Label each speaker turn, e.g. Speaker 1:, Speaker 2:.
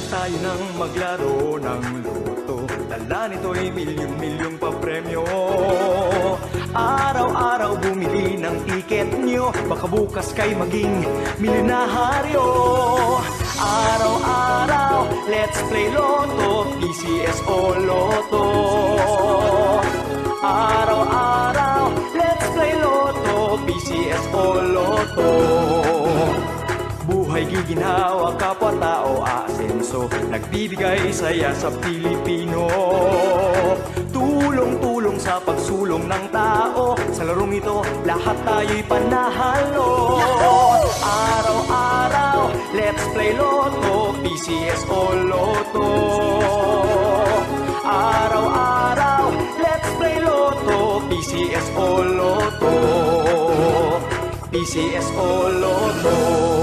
Speaker 1: tayo nang maglaro ng loto. Dala nito'y milyong-milyong pa-premyo. Araw-araw bumili ng tiket nyo, baka bukas kay maging milyonaryo. Araw-araw, let's play Lotto, PCS o Lotto. Araw-araw, let's play Lotto, PCS o Lotto. Buhay giginhawa, kapwa-tao aasenso, nagbibigay saya sa Pilipino. Tulong-tulong sa pagsulong ng tao, sa larong ito lahat tayo'y panahalo. Araw-araw, let's play Lotto, PCS o Lotto. Araw-araw, let's play Lotto, PCS o Lotto. PCS o Lotto.